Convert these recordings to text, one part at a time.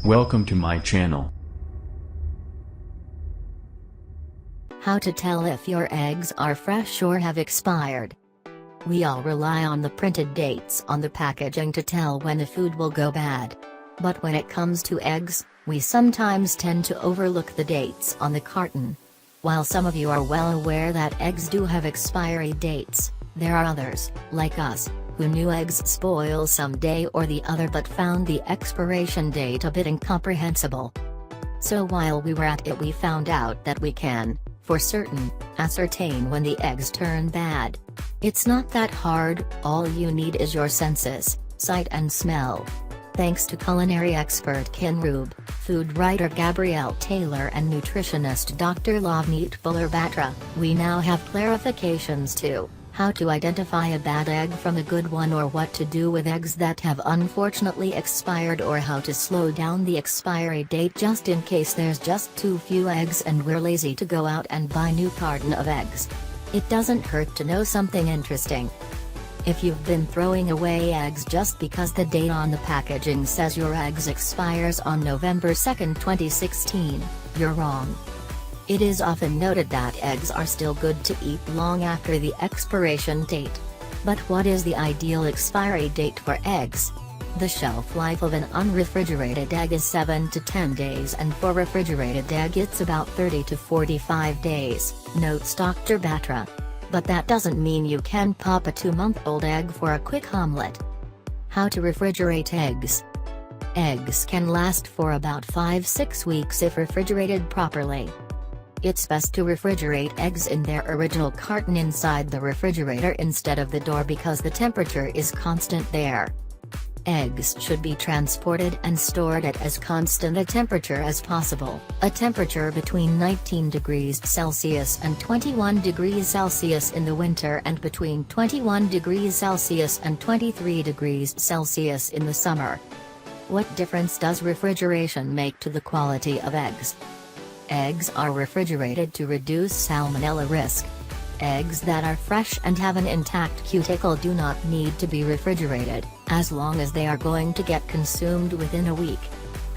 Welcome to my channel. How to tell if your eggs are fresh or have expired. We all rely on the printed dates on the packaging to tell when a food will go bad. But when it comes to eggs, we sometimes tend to overlook the dates on the carton. While some of you are well aware that eggs do have expiry dates, there are others, like us, who knew eggs spoil some day or the other but found the expiration date a bit incomprehensible. So while we were at it, we found out that we can, for certain, ascertain when the eggs turn bad. It's not that hard, all you need is your senses, sight and smell. Thanks to culinary expert Ken Rube, food writer Gabrielle Taylor and nutritionist Dr. Lavneet Fuller Batra, we now have clarifications to how to identify a bad egg from a good one, or what to do with eggs that have unfortunately expired, or how to slow down the expiry date just in case there's just too few eggs and we're lazy to go out and buy new carton of eggs. It doesn't hurt to know something interesting. If you've been throwing away eggs just because the date on the packaging says your eggs expires on November 2, 2016, you're wrong. It is often noted that eggs are still good to eat long after the expiration date. But what is the ideal expiry date for eggs? The shelf life of an unrefrigerated egg is 7 to 10 days, and for refrigerated egg it's about 30 to 45 days, notes Dr. Batra. But that doesn't mean you can pop a 2-month-old egg for a quick omelette. How to refrigerate eggs. Eggs can last for about 5-6 weeks if refrigerated properly. It's best to refrigerate eggs in their original carton inside the refrigerator instead of the door because the temperature is constant there. Eggs should be transported and stored at as constant a temperature as possible, a temperature between 19 degrees Celsius and 21 degrees Celsius in the winter, and between 21 degrees Celsius and 23 degrees Celsius in the summer. What difference does refrigeration make to the quality of eggs? Eggs are refrigerated to reduce salmonella risk. Eggs that are fresh and have an intact cuticle do not need to be refrigerated, as long as they are going to get consumed within a week.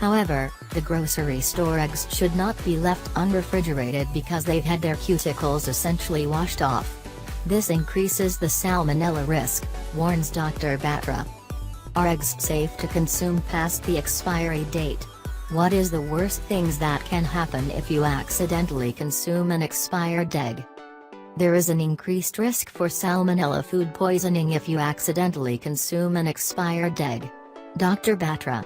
However, the grocery store eggs should not be left unrefrigerated because they've had their cuticles essentially washed off. This increases the salmonella risk, warns Dr. Batra. Are eggs safe to consume past the expiry date? What is the worst things that can happen if you accidentally consume an expired egg? There is an increased risk for salmonella food poisoning if you accidentally consume an expired egg. Dr. Batra.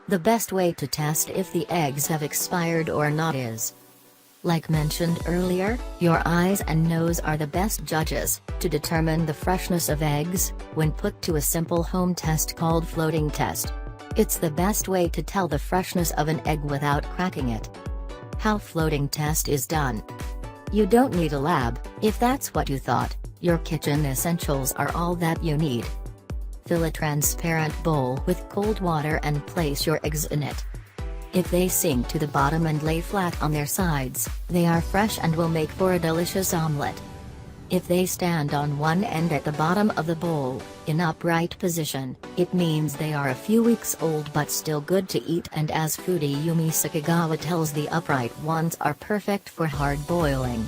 The best way to test if the eggs have expired or not is, like mentioned earlier, your eyes and nose are the best judges to determine the freshness of eggs when put to a simple home test called floating test. It's the best way to tell the freshness of an egg without cracking it. How floating test is done. You don't need a lab, if that's what you thought. Your kitchen essentials are all that you need. Fill a transparent bowl with cold water and place your eggs in it. If they sink to the bottom and lay flat on their sides, they are fresh and will make for a delicious omelette. If they stand on one end at the bottom of the bowl, in upright position, it means they are a few weeks old but still good to eat, and as foodie Yumi Sakagawa tells, the upright ones are perfect for hard boiling.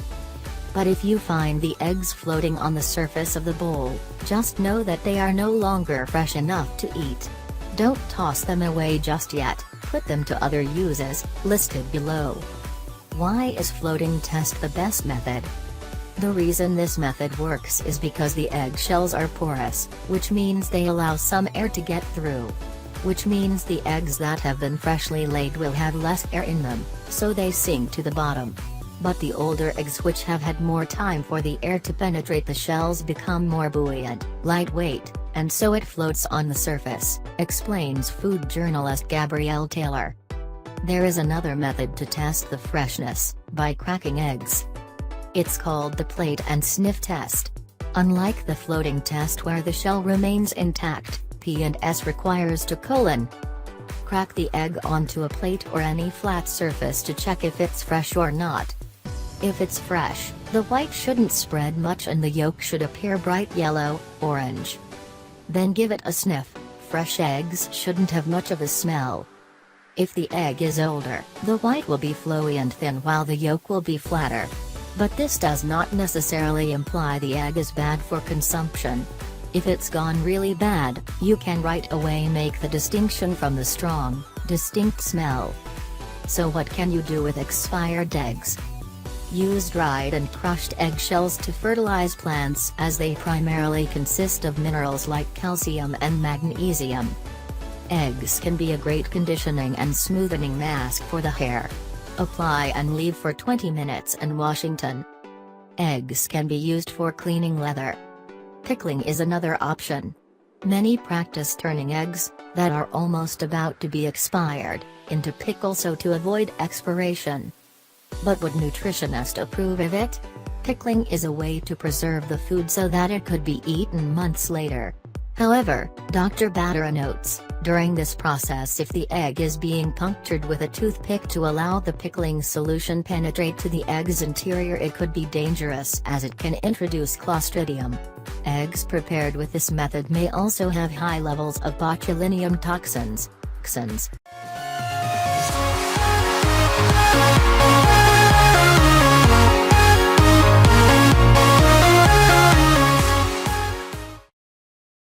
But if you find the eggs floating on the surface of the bowl, just know that they are no longer fresh enough to eat. Don't toss them away just yet, put them to other uses, listed below. Why is floating test the best method? The reason this method works is because the egg shells are porous, which means they allow some air to get through. Which means the eggs that have been freshly laid will have less air in them, so they sink to the bottom. But the older eggs, which have had more time for the air to penetrate the shells, become more buoyant, lightweight, and so it floats on the surface, explains food journalist Gabrielle Taylor. There is another method to test the freshness, by cracking eggs. It's called the plate and sniff test. Unlike the floating test where the shell remains intact, P&S requires to crack the egg onto a plate or any flat surface to check if it's fresh or not. If it's fresh, the white shouldn't spread much and the yolk should appear bright yellow, orange. Then give it a sniff. Fresh eggs shouldn't have much of a smell. If the egg is older, the white will be flowy and thin while the yolk will be flatter. But this does not necessarily imply the egg is bad for consumption. If it's gone really bad, you can right away make the distinction from the strong, distinct smell. So what can you do with expired eggs? Use dried and crushed eggshells to fertilize plants as they primarily consist of minerals like calcium and magnesium. Eggs can be a great conditioning and smoothing mask for the hair. Apply and leave for 20 minutes in Washington. Eggs can be used for cleaning leather. Pickling is another option. Many practice turning eggs, that are almost about to be expired, into pickle so to avoid expiration. But would nutritionists approve of it? Pickling is a way to preserve the food so that it could be eaten months later. However, Dr. Battera notes, during this process if the egg is being punctured with a toothpick to allow the pickling solution penetrate to the egg's interior, it could be dangerous as it can introduce Clostridium. Eggs prepared with this method may also have high levels of botulinum toxins.